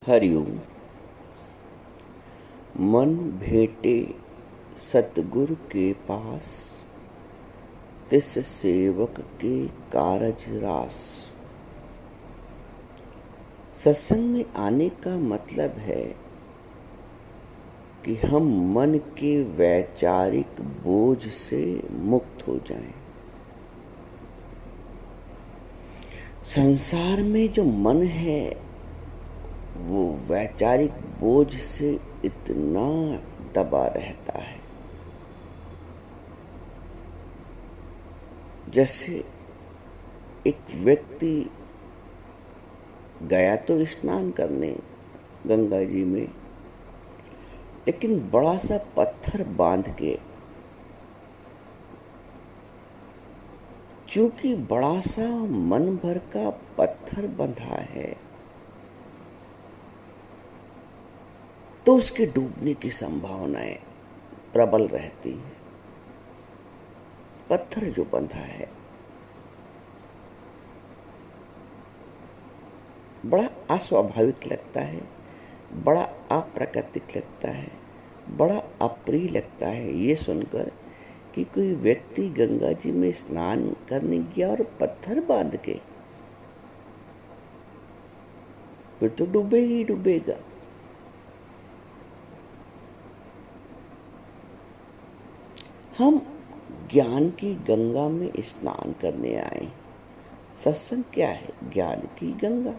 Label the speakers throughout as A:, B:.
A: हरिओम। मन भेटे सतगुरु के पास, तिस सेवक के कारज रास। सत्संग में आने का मतलब है कि हम मन के वैचारिक बोझ से मुक्त हो जाएं। संसार में जो मन है वो वैचारिक बोझ से इतना दबा रहता है, जैसे एक व्यक्ति गया तो स्नान करने गंगा जी में, लेकिन बड़ा सा पत्थर बांध के, चूंकि बड़ा सा मन भर का पत्थर बंधा है तो उसके डूबने की संभावनाएं प्रबल रहती हैं। पत्थर जो बंधा है बड़ा अस्वाभाविक लगता है, बड़ा अप्राकृतिक लगता है, बड़ा अप्रिय लगता है ये सुनकर कि कोई व्यक्ति गंगा जी में स्नान करने गया और पत्थर बांध के, फिर तो डूबेगा ही डूबेगा। हम ज्ञान की गंगा में स्नान करने आए। सत्संग क्या है? ज्ञान की गंगा।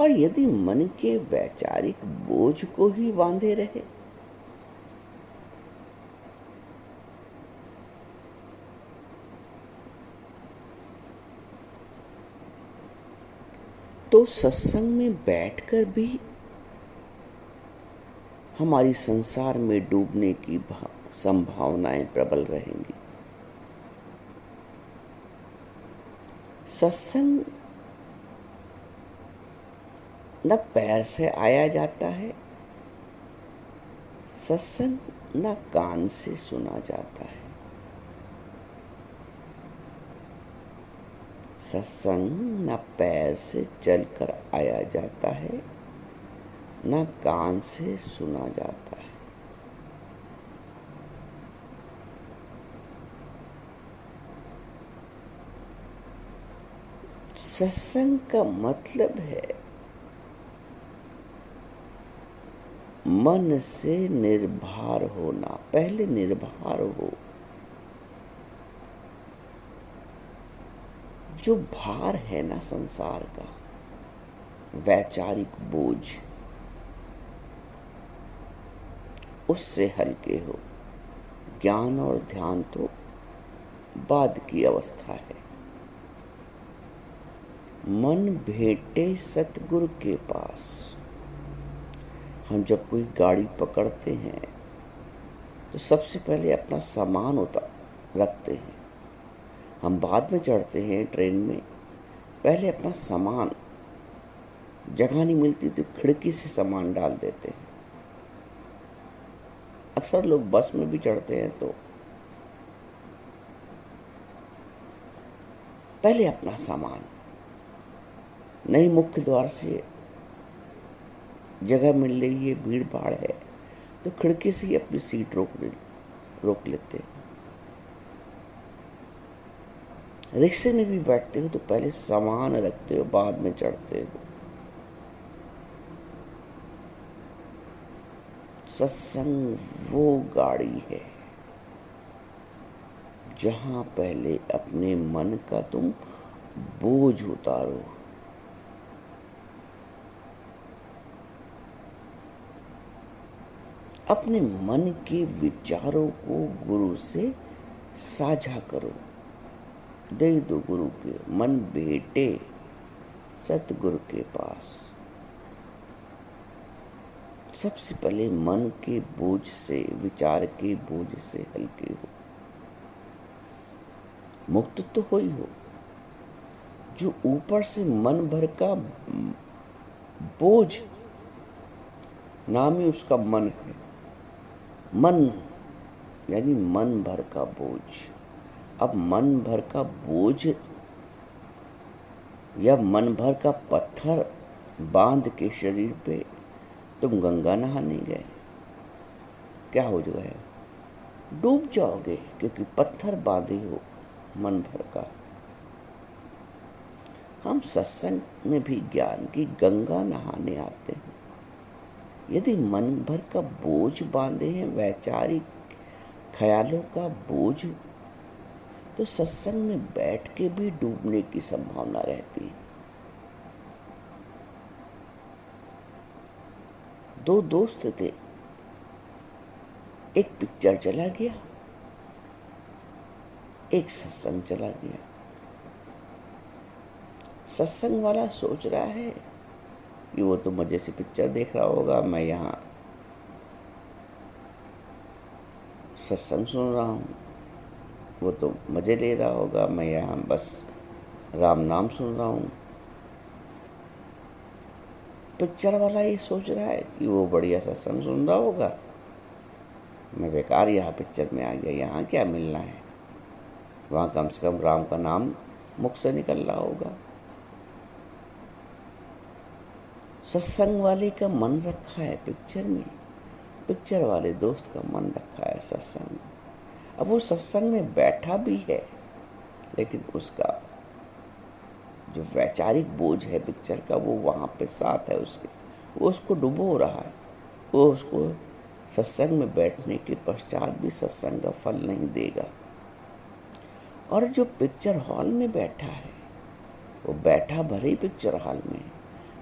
A: और यदि मन के वैचारिक बोझ को ही बांधे रहे तो सत्संग में बैठकर भी हमारी संसार में डूबने की संभावनाएं प्रबल रहेंगी। सत्संग न पैर से आया जाता है, सत्संग न कान से सुना जाता है। सत्संग न पैर से चलकर आया जाता है, न कान से सुना जाता है। सत्संग का मतलब है मन से निर्भर होना। पहले निर्भर हो। जो भार है ना संसार का, वैचारिक बोझ, उससे हल्के हो। ज्ञान और ध्यान तो बाद की अवस्था है। मन भेटे सतगुरु के पास। हम जब कोई गाड़ी पकड़ते हैं तो सबसे पहले अपना सामान रखते हैं। हम बाद में चढ़ते हैं ट्रेन में, पहले अपना सामान, जगह नहीं मिलती तो खिड़की से सामान डाल देते हैं। अक्सर लोग बस में भी चढ़ते हैं तो पहले अपना सामान, नहीं मुख्य द्वार से जगह मिल रही है, भीड़ भाड़ है, तो खिड़की से ही अपनी सीट रोक लेते हैं। रिक्शे में भी बैठते हो तो पहले सामान रखते हो, बाद में चढ़ते हो। सत्संग वो गाड़ी है जहां पहले अपने मन का तुम बोझ उतारो। अपने मन के विचारों को गुरु से साझा करो। दे दो गुरु के। मन भेटे सतगुरु के पास। सबसे पहले मन के बोझ से, विचार के बोझ से हल्के हो। मुक्त तो हो ही हो। जो ऊपर से मन भर का बोझ, नाम ही उसका मन है। मन यानी मन भर का बोझ। अब मन भर का बोझ या मन भर का पत्थर बांध के शरीर पे तुम गंगा नहाने गए, क्या हो जाएगा? डूब जाओगे, क्योंकि पत्थर बांधे हो मन भर का। हम सत्संग में भी ज्ञान की गंगा नहाने आते हैं। यदि मन भर का बोझ बांधे हैं, वैचारिक ख्यालों का बोझ, तो सत्संग में बैठ के भी डूबने की संभावना रहती है। दो दोस्त थे, एक पिक्चर चला गया, एक सत्संग चला गया। सत्संग वाला सोच रहा है कि वो तो मजे से पिक्चर देख रहा होगा, मैं यहाँ सत्संग सुन रहा हूँ। वो तो मजे ले रहा होगा, मैं यहाँ बस राम नाम सुन रहा हूँ। पिक्चर वाला ये सोच रहा है कि वो बढ़िया सत्संग सुन रहा होगा, मैं बेकार यहाँ पिक्चर में आ गया, यहाँ क्या मिलना है, वहाँ कम से कम राम का नाम मुख से निकल रहा होगा। सत्संग वाले का मन रखा है पिक्चर में, पिक्चर वाले दोस्त का मन रखा है सत्संग में। अब वो सत्संग में बैठा भी है, लेकिन उसका जो वैचारिक बोझ है पिक्चर का, वो वहाँ पे साथ है उसके, वो उसको डुबो रहा है। वो उसको सत्संग में बैठने के पश्चात भी सत्संग का फल नहीं देगा। और जो पिक्चर हॉल में बैठा है, वो बैठा भले ही पिक्चर हॉल में,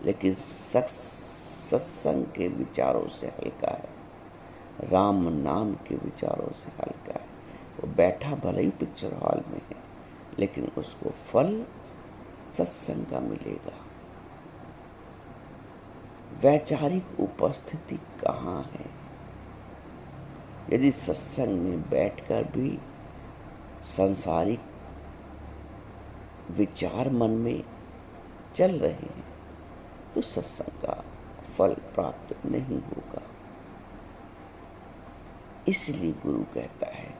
A: लेकिन सत्संग के विचारों से हल्का है, राम नाम के विचारों से हल्का है। वो बैठा भले ही पिक्चर हॉल में है, लेकिन उसको फल सत्संग का मिलेगा। वैचारिक उपस्थिति कहाँ है? यदि सत्संग में बैठकर भी सांसारिक विचार मन में चल रहे हैं, तो सत्संग का फल प्राप्त नहीं होगा। इसलिए गुरु कहता है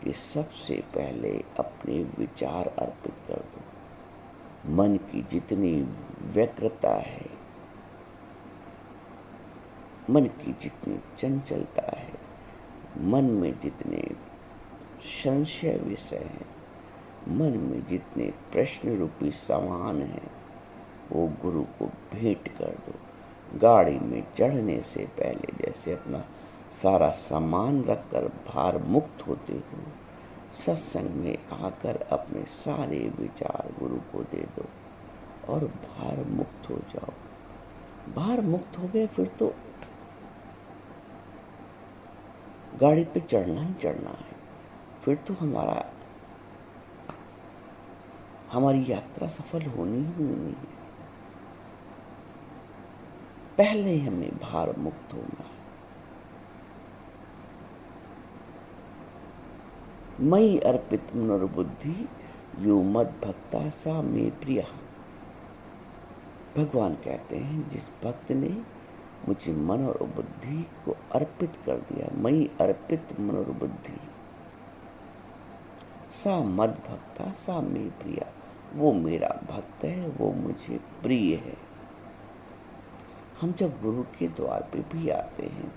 A: कि सबसे पहले अपने विचार अर्पित कर दो। मन की जितनी व्यग्रता है, मन की जितनी चंचलता है, मन में जितने संशय विषय हैं, मन में जितने प्रश्न रूपी सामान हैं, वो गुरु को भेंट कर दो। गाड़ी में चढ़ने से पहले जैसे अपना सारा सामान रखकर भार मुक्त होते हो, सत्संग में आकर अपने सारे विचार गुरु को दे दो और भार मुक्त हो जाओ। भार मुक्त हो गए, फिर तो गाड़ी पे चढ़ना ही चढ़ना है। फिर तो हमारी यात्रा सफल होनी ही होनी है। पहले हमें भार मुक्त होना है। मयि अर्पित मनोबुद्धि यो मद भक्ता सा मे प्रिया। भगवान कहते हैं, जिस भक्त ने मुझे मन और बुद्धि को अर्पित कर दिया, मयि अर्पित मन और बुद्धि, सा मद भक्ता सा मे प्रिया, वो मेरा भक्त है, वो मुझे प्रिय है। हम जब गुरु के द्वार पे भी आते हैं,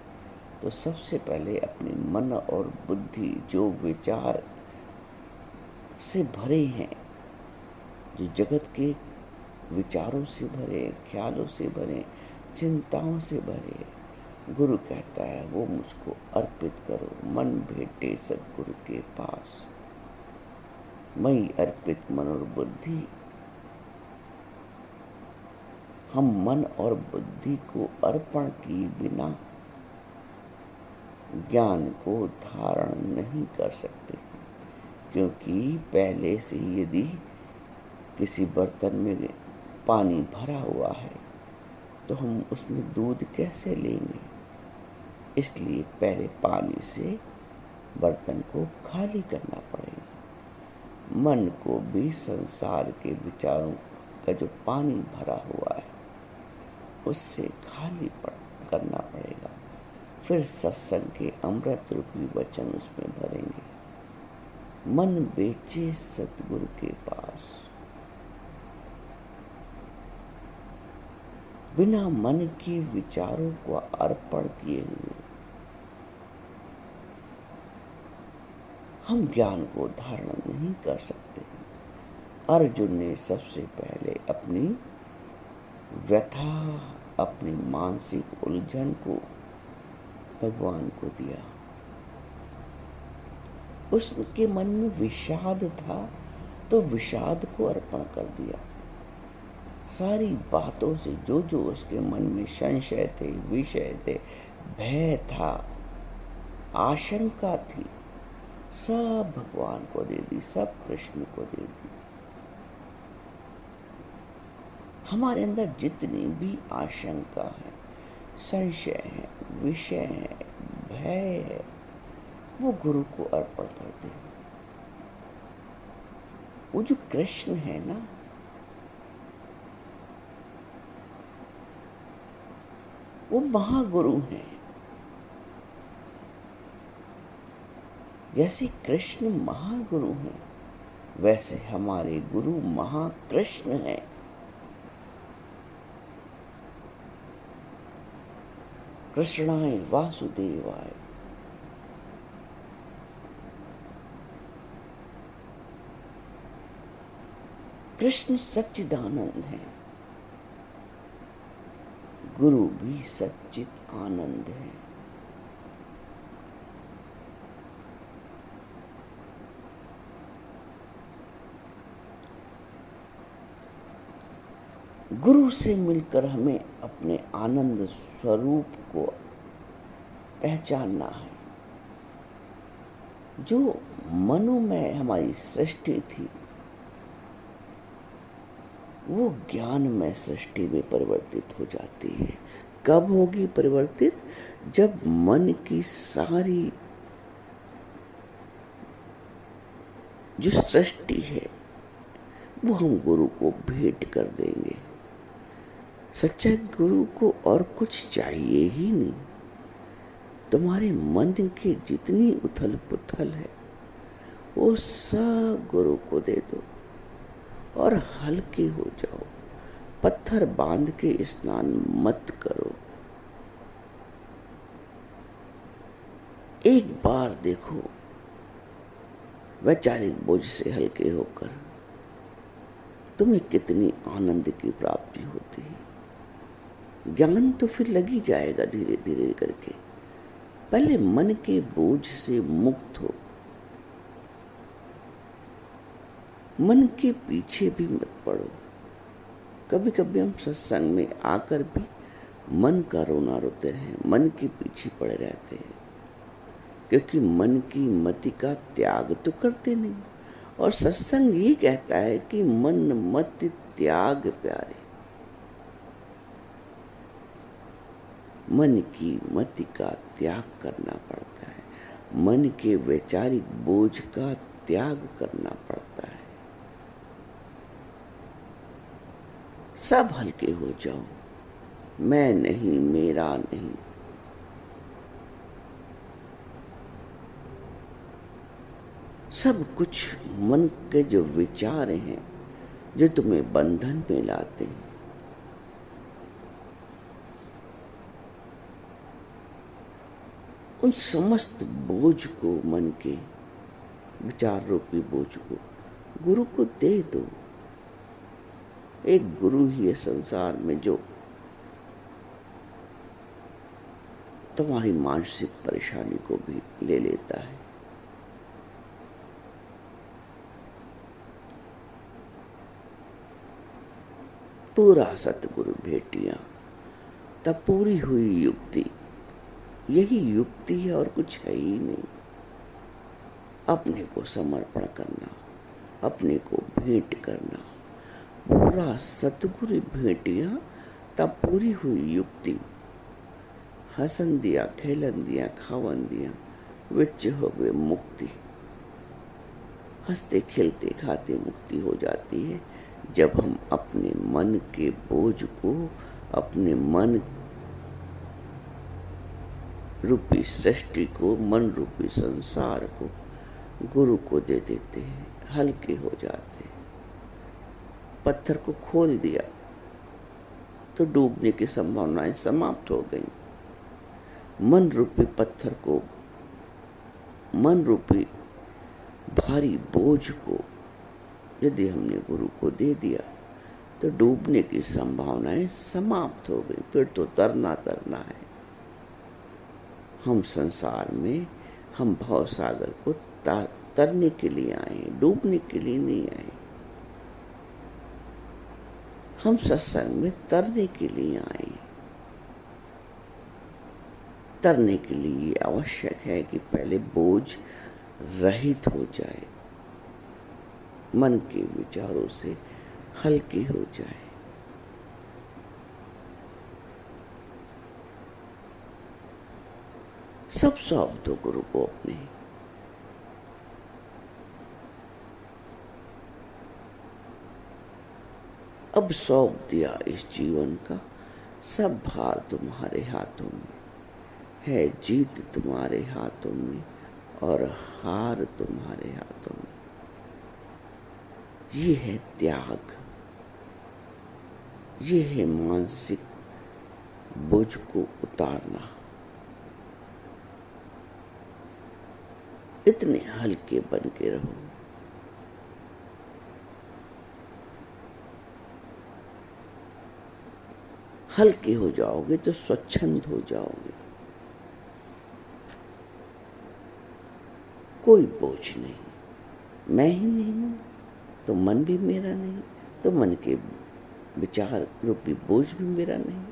A: तो सबसे पहले अपने मन और बुद्धि, जो विचार से भरे हैं, जो जगत के विचारों से भरे, ख्यालों से भरे, चिंताओं से भरे, गुरु कहता है वो मुझको अर्पित करो। मन भेटे सतगुरु के पास, मयि अर्पित मन और बुद्धि। हम मन और बुद्धि को अर्पण किए बिना ज्ञान को धारण नहीं कर सकते, क्योंकि पहले से यदि किसी बर्तन में पानी भरा हुआ है, तो हम उसमें दूध कैसे लेंगे? इसलिए पहले पानी से बर्तन को खाली करना पड़ेगा। मन को भी संसार के विचारों का जो पानी भरा हुआ है, उससे खाली करना पड़ेगा। फिर सत्संग के अमृत रूपी वचन उसमें भरेंगे। मन बेचे सतगुरु के पास, बिना मन के विचारों को अर्पण किए हुए हम ज्ञान को धारण नहीं कर सकते। अर्जुन ने सबसे पहले अपनी व्यथा, अपनी मानसिक उलझन को भगवान को दिया। उसके मन में विषाद था तो विषाद को अर्पण कर दिया। सारी बातों से जो जो उसके मन में संशय थे, विषय थे, भय था, आशंका थी, सब भगवान को दे दी, सब कृष्ण को दे दी। हमारे अंदर जितनी भी आशंका है, संशय है, विषय है, भय है, वो गुरु को अर्पण कर दे। वो जो कृष्ण है ना, वो महागुरु हैं। जैसे कृष्ण महागुरु हैं, वैसे हमारे गुरु महाकृष्ण हैं। कृष्णाय वासुदेवाय। कृष्ण सच्चिदानंद है, गुरु भी सच्चित आनंद है। गुरु से मिलकर हमें अपने आनंद स्वरूप को पहचानना है। जो मनोमय हमारी सृष्टि थी, वो ज्ञानमय सृष्टि में परिवर्तित हो जाती है। कब होगी परिवर्तित? जब मन की सारी जो सृष्टि है वो हम गुरु को भेंट कर देंगे। सच्चा गुरु को और कुछ चाहिए ही नहीं। तुम्हारे मन की जितनी उथल पुथल है वो सब गुरु को दे दो और हल्के हो जाओ। पत्थर बांध के स्नान मत करो। एक बार देखो वैचारिक बोझ से हल्के होकर तुम्हें कितनी आनंद की प्राप्ति होती है। ज्ञान तो फिर लग ही जाएगा धीरे धीरे करके। पहले मन के बोझ से मुक्त हो। मन के पीछे भी मत पड़ो। कभी कभी हम सत्संग में आकर भी मन का रोना रोते हैं, मन के पीछे पड़े रहते हैं, क्योंकि मन की मति का त्याग तो करते नहीं। और सत्संग ये कहता है कि मन मत त्याग प्यारे। मन की मति का त्याग करना पड़ता है। मन के वैचारिक बोझ का त्याग करना पड़ता है। सब हल्के हो जाओ। मैं नहीं, मेरा नहीं। सब कुछ मन के जो विचार हैं जो तुम्हें बंधन में लाते हैं, उन समस्त बोझ को, मन के विचार रूपी बोझ को गुरु को दे दो। एक गुरु ही है संसार में जो तुम्हारी मानसिक परेशानी को भी ले लेता है। पूरा सतगुरु भेटिया तब पूरी हुई युक्ति। यही युक्ति है और कुछ है ही नहीं। अपने को समर्पण करना, अपने को भेंट करना। पूरा सतगुरु भेटिया तब पूरी हुई युक्ति। हसन दिया, खेलन दिया, खावन दिया, विच हो गए मुक्ति। हंसते खेलते खाते मुक्ति हो जाती है जब हम अपने मन के बोझ को, अपने मन रूपी सृष्टि को, मन रूपी संसार को गुरु को दे देते हैं। हल्के हो जाते हैं। पत्थर को खोल दिया तो डूबने की संभावनाएं समाप्त हो गई। मन रूपी पत्थर को, मन रूपी भारी बोझ को यदि हमने गुरु को दे दिया तो डूबने की संभावनाएं समाप्त हो गई। फिर तो तरना तरना है। हम संसार में, हम भवसागर को तरने के लिए आए, डूबने के लिए नहीं आए। हम सत्संग में तरने के लिए आए। तरने के लिए आवश्यक है कि पहले बोझ रहित हो जाए, मन के विचारों से हल्की हो जाए। सब सौंप दो गुरु को अपने। अब सौंप दिया इस जीवन का सब भार तुम्हारे हाथों में है। जीत तुम्हारे हाथों में और हार तुम्हारे हाथों में। ये है त्याग, ये है मानसिक बोझ को उतारना। इतने हल्के बन के रहो। हल्के हो जाओगे तो स्वच्छंद हो जाओगे। कोई बोझ नहीं, मैं ही नहीं हूं तो मन भी मेरा नहीं, तो मन के विचार रूपी बोझ भी मेरा नहीं।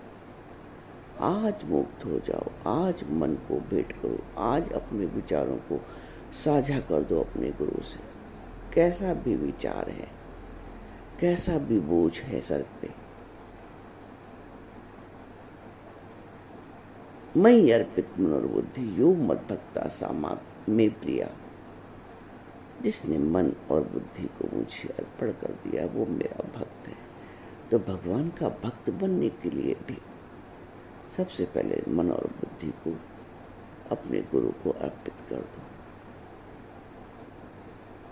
A: आज मुक्त हो जाओ, आज मन को भेंट करो, आज अपने विचारों को साझा कर दो अपने गुरु से। कैसा भी विचार है, कैसा भी बोझ है सर पे, मयि अर्पित मनोबुद्धि यो मद्भक्ता सा मे प्रिया। जिसने मन और बुद्धि को मुझे अर्पण कर दिया वो मेरा भक्त है। तो भगवान का भक्त बनने के लिए भी सबसे पहले मन और बुद्धि को अपने गुरु को अर्पित कर दो।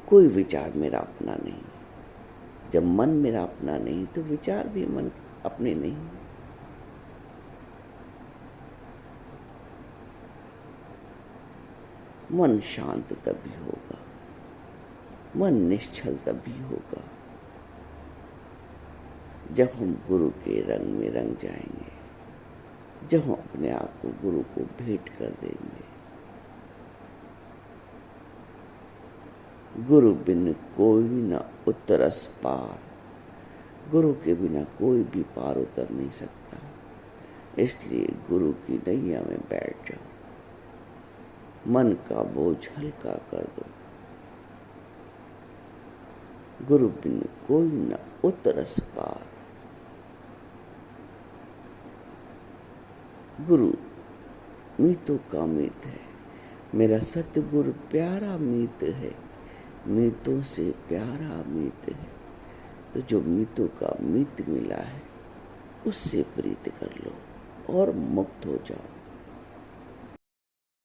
A: कोई विचार मेरा अपना नहीं। जब मन मेरा अपना नहीं तो विचार भी मन अपने नहीं। मन शांत तभी होगा, मन निश्चल तभी होगा जब हम गुरु के रंग में रंग जाएंगे, जब हम अपने आप को गुरु को भेंट कर देंगे। गुरु बिन कोई न उतरस पार। गुरु के बिना कोई भी पार उतर नहीं सकता। इसलिए गुरु की नैया में बैठ जाओ, मन का बोझ हल्का कर दो। गुरु बिन कोई न उतरस पार। गुरु मीतों का मीत है, मेरा सतगुरु प्यारा मीत है, मीतों से प्यारा मीत है। तो जो मीतों का मीत मिला है उससे प्रीत कर लो और मुक्त हो जाओ।